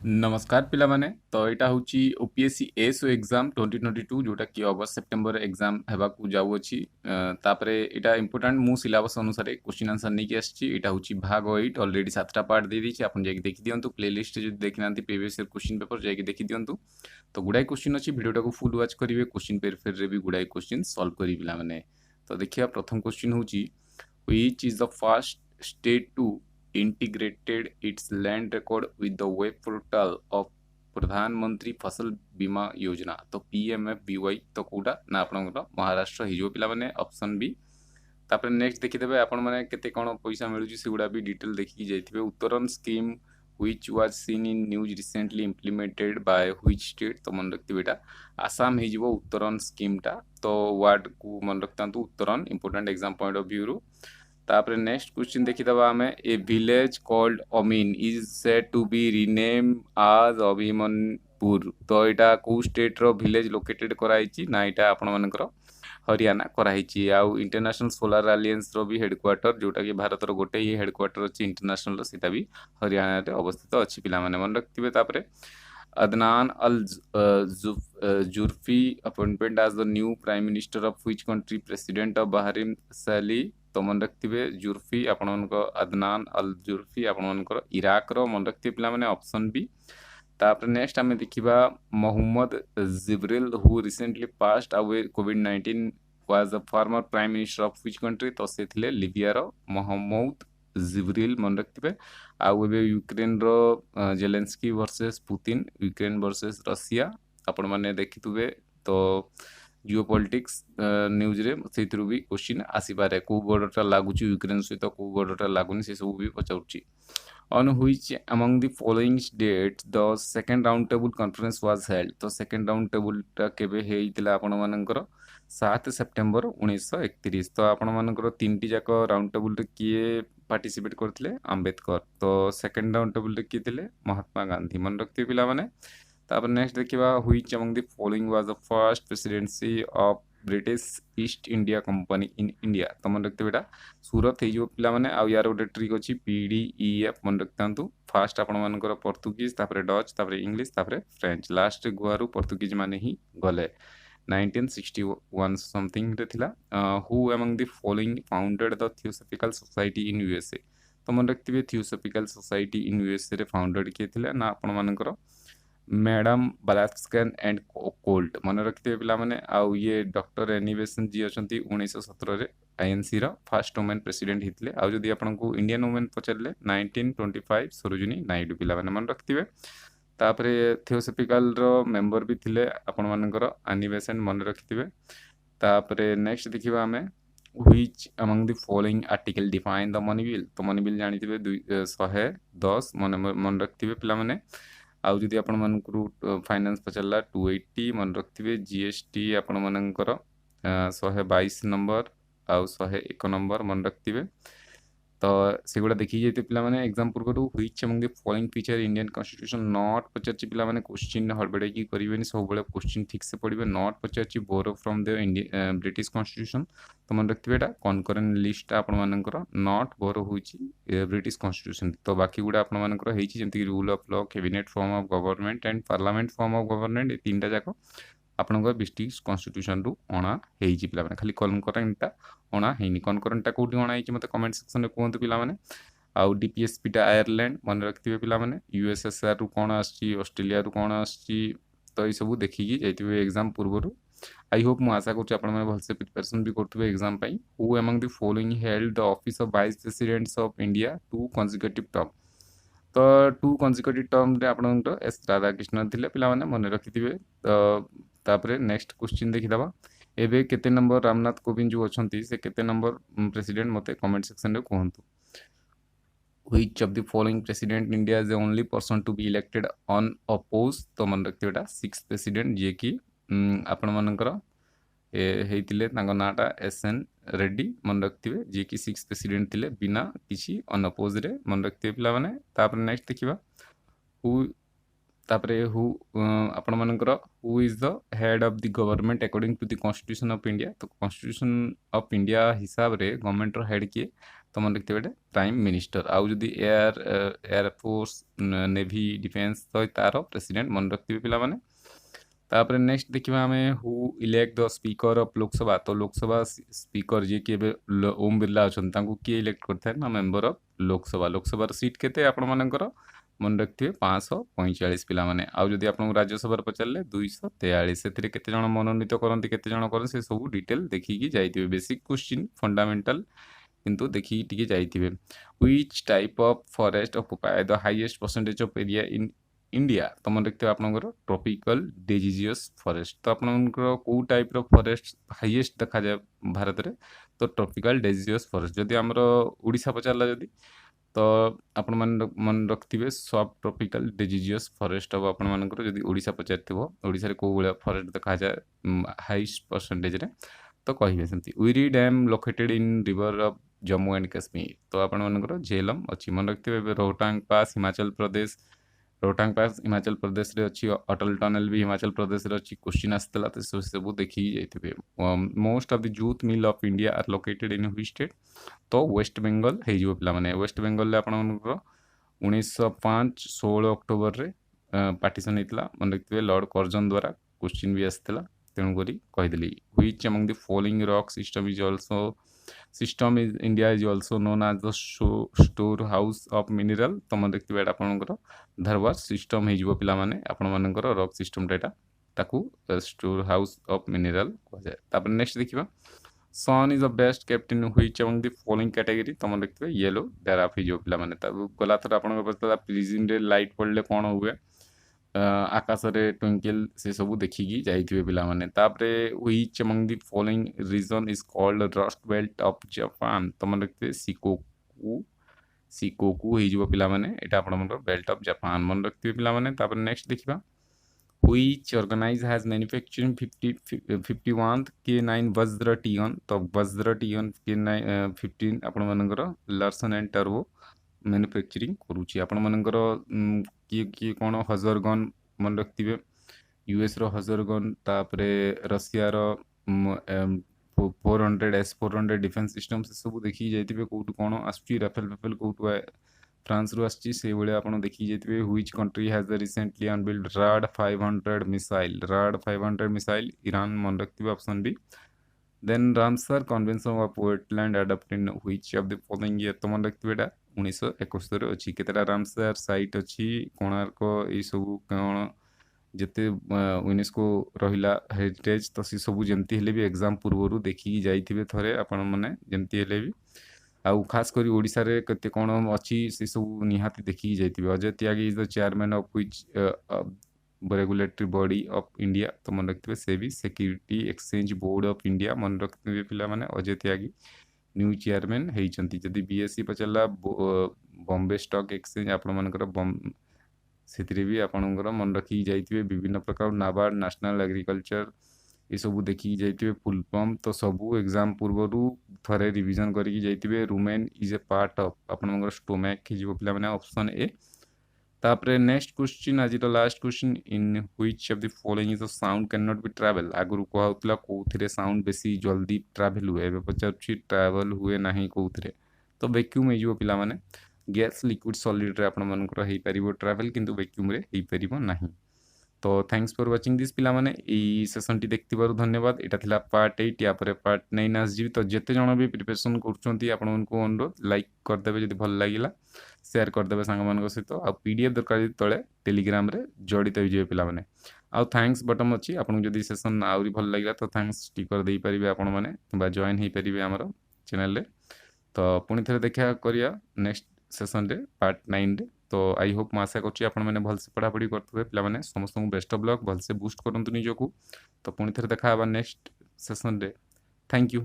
नमस्कार पिला माने तो यहाँ हूँ ओपीएससी एसओ एग्जाम 2022 जोटा कि अगस्त सेप्टेम्बर एग्जाम हेबाकू जाऊँगी तापरे यहाँ इंपोर्टाट मु सिलेबस अनुसार क्वेश्चन आंसर नहीं आसी यहाँ हूँ भाग 8 ऑलरेडी 7टा पार्ट दे दी आप देखी दिंतु प्लेलिस्ट जो देखी ना प्रीवियस क्वेश्चन पेपर जाकि देखी दिंतु तो गुड़ाए क्वेश्चन अच्छी भिडियोटा को फुल वाच करेंगे क्वेश्चन पेपर भी गुड़ाए क्वेश्चन सॉल्व करी पिला माने तो देखिए प्रथम क्वेश्चन हूँ which is the first state to integrated its land record with the web portal of प्रधानमंत्री फसल बीमा योजना तो PMFBY तो कोटा ना आपनकर महाराष्ट्र हिजो पिला माने ऑप्शन बी तापर नेक्स्ट देखिदेबे आपण माने केते कोन पैसा मिलुची सेगुडा भी डिटेल देखि जाइथिबे उत्तरन scheme which was seen in news recently implemented by which state तो मन रखथिबे एटा आसाम हिजो उत्तरन स्कीम टा तो वर्ड को मन रखतांतु उत्तरन important exam point of view रू तापर नेक्स्ट क्वेश्चन देखिदबा हमें a village called Amin is said to be rename आज अभिमनपुर तो यहाँ को स्टेट रो विलेज लोकेटेड कराई ना यहाँ आपण मानकर हरियाणा कराई आउ इंटरनेशनल सोलार अलायंस रो भी हेडक्वार्टर जोटा कि भारत रो गोटे ही हेडक्वार्टर अच्छी इंटरनेशनल सीता भी हरियाणा रे अवस्थित अच्छी पिला माने मन रखथिबे तापरे Adnan Al Zurfi appointment as the new prime minister of which country president of Bahrain सैली तो मन रखिथे जुर्फी आपण अदनान अल जुर्फी आपण इराक रो मन रखिथे पिला माने ऑप्शन बी तापर नेक्स्ट आमे देखिबा Mohammed Jibril who recently passed away कोविड-19 was the former prime minister of which country तो से थिले लिबिया रो मोहम्मद जिब्रिल मन रखिथे आउ एबे यूक्रेन रो Zelensky versus Putin Ukraine versus Russia आपण माने देखिथुबे तो जिओपॉलिटिक्स न्यूज रे सेथरु भी क्वेश्चन आसी पारे को बॉर्डरटा लागुची यूक्रेन सहित को बॉर्डरटा लागुनी से सब भी पचाउची on which among the following dates the second round table conference was held तो second round table टा केबे हेइतिला आपण मानकर 7 सेप्टेम्बर 1931 तो आपण मानकर तीनटी जाक राउंड टेबल रे किए पार्टिसिपेट करथिले अंबेडकर तो सेकंड राउंड टेबल रे किए थिले महात्मा गांधी मन रखते पिला माने तापर नेक्स्ट देखिबा which among the following was the first presidency of British east India company in India तो मन रखते बेटा सूरत हे जो पिला माने आ यार गोटे ट्रिक अछि PDEF मन रखतांतु फास्ट आपण मानकर पोर्तुगीज तापर डच तापर इंग्लिश तापर फ्रेंच लास्ट गुआरु पोर्तुगीज माने ही गले 1961 समथिंग रे थिला who among the following founded the theosophical society in USA तो मन रखतिबे थियोसॉफिकल सोसाइटी इन यूएसए रे फाउंडेड के थिला ना आपण मानकर मैडम ब्लास्कन एंड कोल्ट मन रखिथे पिला माने आउ ये डॉक्टर एनिवेशन जी अछंती 1917 रे आईएनसी रा फर्स्ट वुमेन प्रेसिडेंट हितले आउ जदी आपन को इंडियन वुमेन पचरले 1925 सरोजिनी नायडू पिला माने मन रखिथिबे तापरे थियोसॉफिकल रो मेंबर भी थिले आपन मानकर एनिवेशन मन रखिथिबे तापरे नेक्स्ट देखिबा हमें which among the following article define the money bill तो मनी बिल जानिथिबे 110 मन रखिथिबे पिला माने आउ जदि आपण मानकरू फाइनेंस पचरला 280 मन रखथिबे जीएसटी आपण मानकर 122 नंबर आउ 101 नंबर मन रखथिबे तो सेगुडा देखि जेते पिला माने एग्जाम पूर्वरु which among the following feature Indian constitution not पचरची पिला माने क्वेश्चन हड़बड़े की करिवेनी सब बेले क्वेश्चन ठीक से पढ़िबे नॉट पचरची borrow from the British constitution तो मन रखथिबे एटा कनकरेंट लिस्ट आपण मानकर नॉट बोरो होईची ब्रिटिश कॉन्स्टिट्यूशन तो बाकी गुडा आपण मानकर हेची जेंति rule of law cabinet form of government and parliament form of government ए तीनटा जाको आपनकर ब्रिटिश कॉन्स्टिट्यूशन रु अणा हेची पिला माने खाली कनकरेंट टा अणा हेनी कनकरेंट टा कोठी अणा हेची मते कमेंट सेक्शन रे कहंतु पिला माने आउ डीपीएसपी टा आयरलैंड मन रखथिबे पिला माने यूएसएसआर रु कोन आछि ऑस्ट्रेलिया रु कोन आछि तो ई सब देखि कि जैतिबे एग्जाम पूर्वरु आई होप मु आशा करछु आपण माने भलसे प्रिपरेशन भी करथुबे एग्जाम पई who among the following held the office of vice presidents of India two consecutive term तो टू कंसेक्यूटिव टर्म रे आपन एस राधाकृष्णन थिले पिला माने मन रखिथिबे तो तापरे नेक्स्ट क्वेश्चन देखिदबा एबे केते नंबर रामनाथ कोविंद जो अछंती से केते नंबर प्रेसिडेंट मते कमेंट सेक्शन रे कहंतु which of the following president India is the only person to be elected unopposed तो मन रखिथिबे एटा 6th प्रेसिडेंट जे कि आपण मानकर हेइतिले तांको नाटा एसएन रेड्डी मन रखिथिबे जे कि 6th प्रेसिडेंट थिले बिना किछि अनअपोज रे मन रखिथिबे पिला माने तापर नेक्स्ट देखिबा हु तापरे हु आपण मानकर who is the head of the government according to the constitution of India तो कॉन्स्टिट्यूशन ऑफ इंडिया हिसाब रे गवर्नमेंट रो हेड किए तो मन रखिथे एटा प्राइम मिनिस्टर। आउ जदि एयरफोर्स नेवी डिफेन्स तो तार प्रेसिडेंट मन रखिथे पिला माने। तापर नेक्स्ट देखिबा आमे who elect the speaker of Lok Sabha. तो लोकसभा स्पीकर जे कि ओम बिरला अछन तांकु के इलेक्ट करथाय ना मेंबर ऑफ लोकसभा। लोकसभार सीट केते आपण मानकर मन रखिथे 545 पिला माने। आउ जदि आपण राज्यसभा पचारले 243 सेथिरे केते जण मनोनीत करंती केते जण करन से सब डिटेल देखि कि जाइथिबे। बेसिक क्वेश्चन फंडामेंटल किंतु देखि टिके जाइथिबे। Which type of forest occupy the highest percentage of area in India. तो मन रखिथे आपनकर ट्रॉपिकल डिजीजियस फॉरेस्ट। तो आपनकर को टाइप रो फॉरेस्ट हाईएस्ट देखा जाए भारत रे तो ट्रॉपिकल डिजीजियस फॉरेस्ट। जदि हमरो ओडिसा पचारला जदि तो आपण मन रखिथे सब ट्रॉपिकल डिजीजियस फॉरेस्ट अब आपण मानकर जदि ओडिसा पचारथिबो ओडिसा रे को बळा फॉरेस्ट देखा जाए हाईएस्ट परसेंटेज रे तो कहिबे सेमती। Uri dam located in river of Jammu and Kashmir. तो आपण मानकर झेलम अछि मन रखिथे। रोहतांग पास हिमाचल प्रदेश। रोहतांग पास हिमाचल प्रदेश रे अछि। अटल टनल भी हिमाचल प्रदेश रे अछि। क्वेश्चन आस्तला तो सब देखि जाइथिबे। Most of the jute mill of India are located in which state. तो वेस्ट बेंगल हे जिवो पिला माने। वेस्ट बेंगल ले आपण मानकर 1905 16 अक्टोबर रे पार्टीशन हेतला मन रखिथे लॉर्ड कर्जन द्वारा। क्वेश्चन भी आस्तला तेणु करी कहिदली। Which among the following rock system is also system is India is also known as the store house of mineral. तो मन रखिथे एटा आपनकर धरवार सिस्टम हे जिवो पिला माने। आपण मानकर रॉक सिस्टम डेटा ताकू स्टोर हाउस ऑफ मिनरल कह जाय। तापर नेक्स्ट देखिबा sun is the best kept in which among the following category. तो मन रखिथे येलो ड्वार्फ हे जिवो पिला माने। ताकू गला थर आपनकर पता प्रिजिन रे लाइट पड़ले कोन हुए आकाश रे ट्विंकल से सब देखिकी जाइथिबे पिला माने। तापरे which among the following region is called rust belt of Japan. तो मन रखिथे सिकोकू हे जिवो पिला माने। एटा आपण मन बेल्ट ऑफ जापान मन रखिथिबे पिला माने। तापर नेक्स्ट देखिबा which organise has manufacturing 51 K9 वज्र टीयन। तो वज्र टीयन K9 15 आपण मानकर लार्सन एंड टर्बो मैन्युफैक्चरिंग करूची। आपण मानकर किए कोन हजर गन मन रखिथिबे। यूएस रो हजर गन। तापरे रशिया रो 400 S400 डिफेंस सिस्टम से सब देखि जाइथिबे। कोउट कोन आसची राफेल कोउट फ्रांस रो आसची से बळे आपण देखि जाइथिबे। Which country has recently unveiled Raad 500 missile. Raad 500 missile Iran मन रखिथिबे option B. Then Ramsar convention of wetland adopt in which of the following year. तो मन रखिथिबे एटा 1971 अछि। केतेटा रामसर साइट अछि कोणार्क ए सब कोन जेते यूनेस्को रहिला हेरिटेज तो सी सब जेमती हेले भी एग्जाम पूर्वरु देखि जाइथिबे थरे आपण माने जेमती हेले भी। आउ खास करी ओडिसा रे केते कोन अछि से सब निहाती देखि जाइथिबे। Ajay Tyagi is the chairman of which regulatory body of India. तो मन रखिथिबे से भी security exchange board of India मन रखिथिबे पिला माने। अजय त्यागी न्यू चेयरमैन हेइचंती। जदि बीएससी पचला बॉम्बे स्टॉक एक्सचेंज आपण मानकर सेतिरे भी आपणकर मन रखी जाइथिबे। विभिन्न प्रकार नाबार्ड नेशनल एग्रीकल्चर ये सब देखि जाइथिबे फुल फॉर्म। तो सबू एग्जाम पूर्वरु थरे रिवीजन करिकी जाइथिबे। Rumen is a part of आपणकर स्टोमैक कि जो पिला माने ऑप्शन ए। तापरे नेक्स्ट क्वेश्चन आज last question in which of the following is the sound can not be travel. आगुरु कहउतला कोउथिरे साउंड बेसी जल्दी ट्रैवल हुए एबे पचारछि ट्रैवल हुए नाही कोउथिरे। तो वैक्यूम हे जो पिला माने गैस लिक्विड सॉलिड रे आपण मानकर हेई परिबो ट्रैवल किंतु वैक्यूम रे हेई परिबो नाही। तो थैंक्स फॉर वाचिंग दिस पिला माने एई सेशन टी देखतिबारु धन्यवाद। एटा थिला पार्ट 8 या परे पार्ट 9 आस जीवी। तो जेते जण भी प्रिपरेशन करछंती आपण मानको अनुरोध लाइक कर देबे जदि भल लागिला शेयर कर देबे संग मानको सहित। आ पीडीएफ दरकार तळे टेलीग्राम रे जडित होई जेबे पिला माने। आ थैंक्स बटन अछि आपण जदि सेशन आउरी भल लागिला तो थैंक्स स्टिकर देई परिबे आपण माने बा जॉइन हेई परिबे हमर चैनल रे। तो पुणी थरे देखा करिया नेक्स्ट सेशन रे पार्ट 9 रे। तो आई होप मैं आशा करछि आपण माने भल से पढ़ापढ़ी करथबे पिला माने समस्त को बेस्ट ऑफ लक भल से बूस्ट करंतु निजोकू। तो पुणी थरे देखा नेक्स्ट सेशन रे। Thank you.